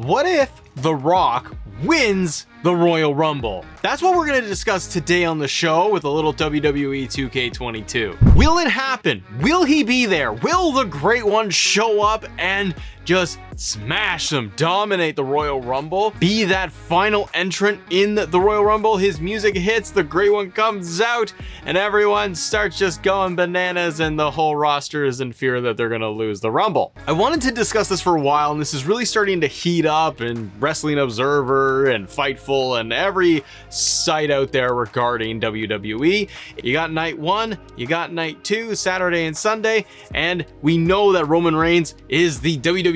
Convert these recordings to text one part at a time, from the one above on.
What if The Rock wins the Royal Rumble? That's what we're going to discuss today on the show with a little WWE 2K22. Will it happen? Will he be there? Will the Great One show up and just smash them, dominate the Royal Rumble, be that final entrant in the Royal Rumble? His music hits, the Great One comes out, and everyone starts just going bananas, and the whole roster is in fear that they're gonna lose the Rumble. I wanted to discuss this for a while, and this is really starting to heat up in Wrestling Observer and Fightful and every site out there regarding WWE. You got night 1, you got night 2, Saturday and Sunday, and we know that Roman Reigns is the WWE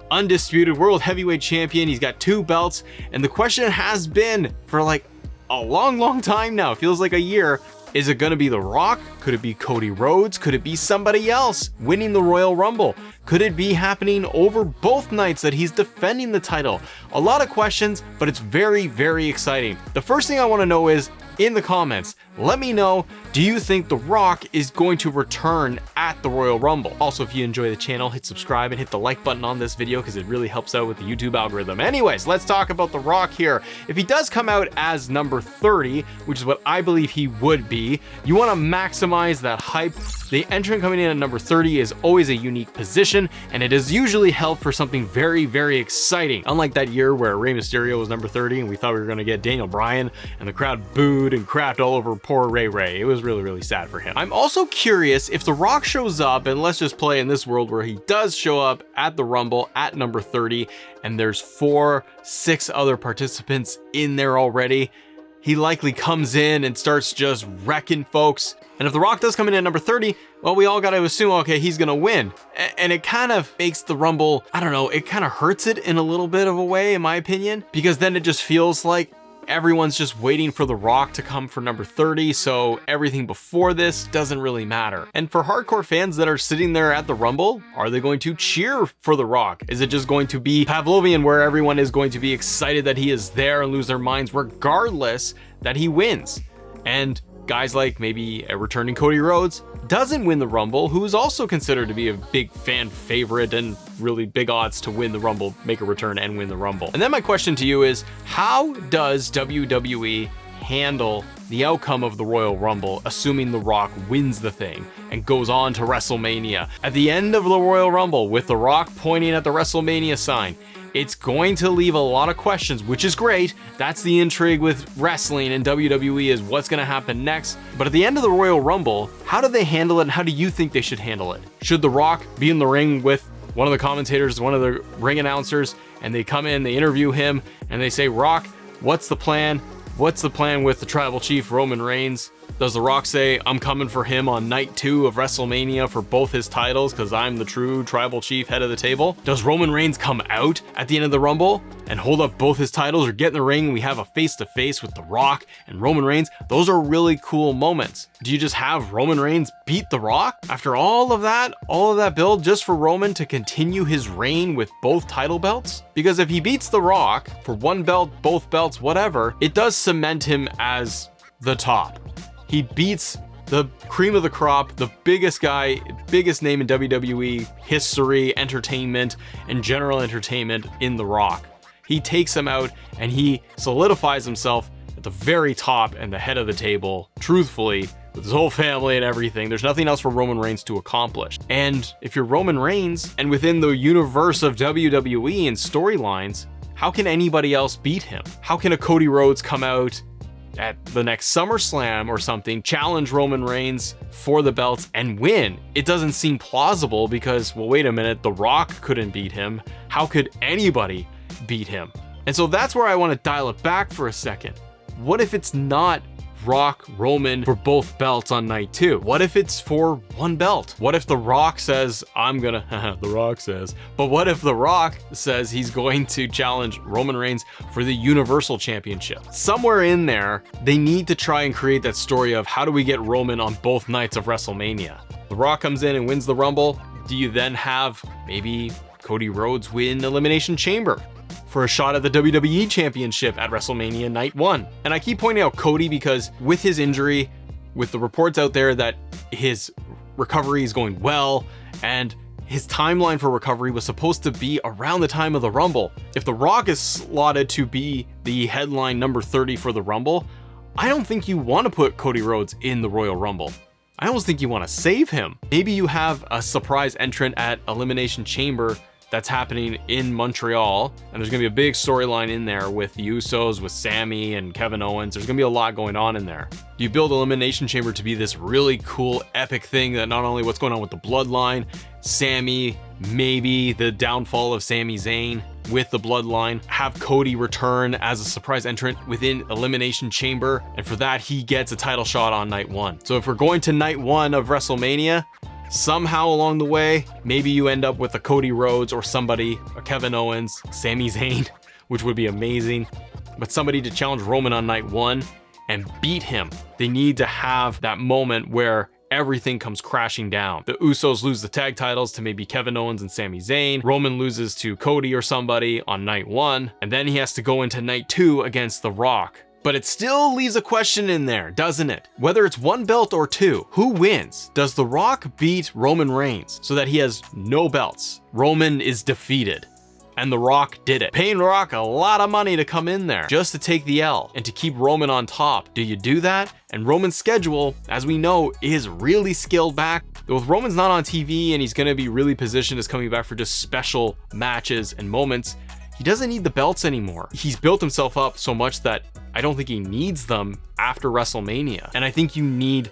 undisputed world heavyweight champion. He's got 2 belts, and the question has been for like a long time now, it feels like a year, is it gonna be The Rock? Could it be Cody Rhodes? Could it be somebody else winning the Royal Rumble? Could it be happening over both nights that he's defending the title? A lot of questions, but it's very exciting. The first thing I want to know is, in the comments, let me know, do you think The Rock is going to return at the Royal Rumble? Also, if you enjoy the channel, hit subscribe and hit the like button on this video because it really helps out with the YouTube algorithm. Anyways, let's talk about The Rock here. If he does come out as number 30, which is what I believe he would be, you want to maximize that hype. The entrant coming in at number 30 is always a unique position, and it is usually held for something very exciting. Unlike that year where Rey Mysterio was number 30 and we thought we were going to get Daniel Bryan and the crowd booed and crapped all over poor Ray. It was really sad for him. I'm also curious if The Rock shows up, and let's just play in this world where he does show up at the Rumble at number 30 and there's 4-6 other participants in there already. He likely comes in and starts just wrecking folks. And if The Rock does come in at number 30, well, we all got to assume, okay, he's going to win. And it kind of makes the Rumble, I don't know, it kind of hurts it in a little bit of a way, in my opinion, because then it just feels like everyone's just waiting for The Rock to come for number 30, so everything before this doesn't really matter. And for hardcore fans that are sitting there at the Rumble, are they going to cheer for The Rock? Is it just going to be Pavlovian where everyone is going to be excited that he is there and lose their minds regardless that he wins? And guys like maybe a returning Cody Rhodes doesn't win the Rumble, who is also considered to be a big fan favorite and really big odds to win the Rumble, make a return and win the Rumble. And then my question to you is, how does WWE handle the outcome of the Royal Rumble, assuming The Rock wins the thing and goes on to WrestleMania? At the end of the Royal Rumble, with The Rock pointing at the WrestleMania sign, it's going to leave a lot of questions, which is great. That's the intrigue with wrestling and WWE, is what's going to happen next. But at the end of the Royal Rumble, how do they handle it, and how do you think they should handle it? Should The Rock be in the ring with one of the commentators, one of the ring announcers, and they come in, they interview him, and they say, Rock, what's the plan? What's the plan with the tribal chief, Roman Reigns? Does The Rock say, I'm coming for him on night 2 of WrestleMania for both his titles because I'm the true tribal chief, head of the table? Does Roman Reigns come out at the end of the Rumble and hold up both his titles, or get in the ring and we have a face-to-face with The Rock and Roman Reigns? Those are really cool moments. Do you just have Roman Reigns beat The Rock? After all of that build just for Roman to continue his reign with both title belts? Because if he beats The Rock for one belt, both belts, whatever, it does cement him as the top. He beats the cream of the crop, the biggest guy, biggest name in WWE history, entertainment, and general entertainment in The Rock. He takes him out and he solidifies himself at the very top and the head of the table, truthfully, with his whole family and everything. There's nothing else for Roman Reigns to accomplish. And if you're Roman Reigns, and within the universe of WWE and storylines, how can anybody else beat him? How can a Cody Rhodes come out at the next SummerSlam or something, challenge Roman Reigns for the belts and win? It doesn't seem plausible because, well, wait a minute, The Rock couldn't beat him. How could anybody beat him? And so that's where I want to dial it back for a second. What if it's not Rock, Roman for both belts on night 2? What if it's for one belt? What if The Rock says, The Rock says, but what if The Rock says he's going to challenge Roman Reigns for the Universal Championship? Somewhere in there, they need to try and create that story of how do we get Roman on both nights of WrestleMania? The Rock comes in and wins the Rumble. Do you then have maybe Cody Rhodes win Elimination Chamber for a shot at the WWE Championship at WrestleMania Night 1? And I keep pointing out Cody because with his injury, with the reports out there that his recovery is going well, and his timeline for recovery was supposed to be around the time of the Rumble. If The Rock is slotted to be the headline number 30 for the Rumble, I don't think you want to put Cody Rhodes in the Royal Rumble. I almost think you want to save him. Maybe you have a surprise entrant at Elimination Chamber that's happening in Montreal, and there's gonna be a big storyline in there with the Usos, with Sami and Kevin Owens. There's gonna be a lot going on in there. Do you build Elimination Chamber to be this really cool, epic thing that not only what's going on with the Bloodline, Sami, maybe the downfall of Sami Zayn with the Bloodline, have Cody return as a surprise entrant within Elimination Chamber, and for that he gets a title shot on night one. So if we're going to night one of WrestleMania, somehow along the way, maybe you end up with a Cody Rhodes or somebody, a Kevin Owens, Sami Zayn, which would be amazing, but somebody to challenge Roman on night one and beat him. They need to have that moment where everything comes crashing down. The Usos lose the tag titles to maybe Kevin Owens and Sami Zayn. Roman loses to Cody or somebody on night one, and then he has to go into night two against The Rock. But it still leaves a question in there, doesn't it? Whether it's one belt or two, who wins? Does The Rock beat Roman Reigns so that he has no belts? Roman is defeated, and The Rock did it. Paying The Rock a lot of money to come in there just to take the L and to keep Roman on top. Do you do that? And Roman's schedule, as we know, is really scaled back. With Roman's not on TV and he's gonna be really positioned as coming back for just special matches and moments, he doesn't need the belts anymore. He's built himself up so much that I don't think he needs them after WrestleMania. And I think you need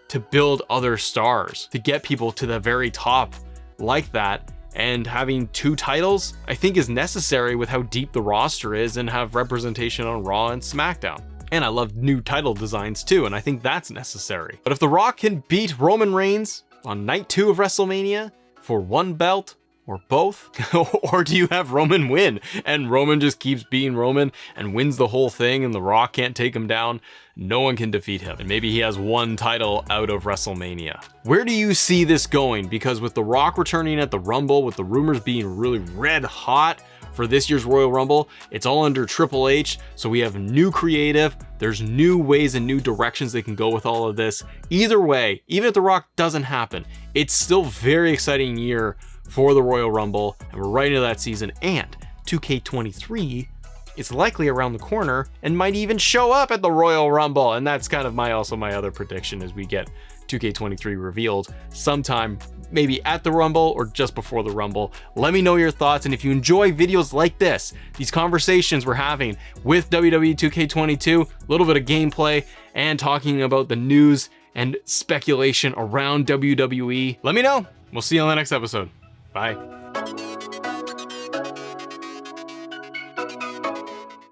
to build other stars to get people to the very top like that. And having two titles, I think, is necessary with how deep the roster is and have representation on Raw and SmackDown. And I love new title designs too, and I think that's necessary. But if The Rock can beat Roman Reigns on night two of WrestleMania for one belt, or both, or do you have Roman win and Roman just keeps being Roman and wins the whole thing and The Rock can't take him down? No one can defeat him, and maybe he has one title out of WrestleMania. Where do you see this going? Because with The Rock returning at the Rumble, with the rumors being really red hot for this year's Royal Rumble, it's all under Triple H, so we have new creative, there's new ways and new directions they can go with all of this. Either way, even if The Rock doesn't happen, it's still a very exciting year for the Royal Rumble, and we're right into that season, and 2K23 is likely around the corner and might even show up at the Royal Rumble, and that's kind of my other prediction as we get 2K23 revealed sometime, maybe at the Rumble or just before the Rumble. Let me know your thoughts, and if you enjoy videos like this, these conversations we're having with WWE 2K22, a little bit of gameplay and talking about the news and speculation around WWE, let me know. We'll see you on the next episode. Bye.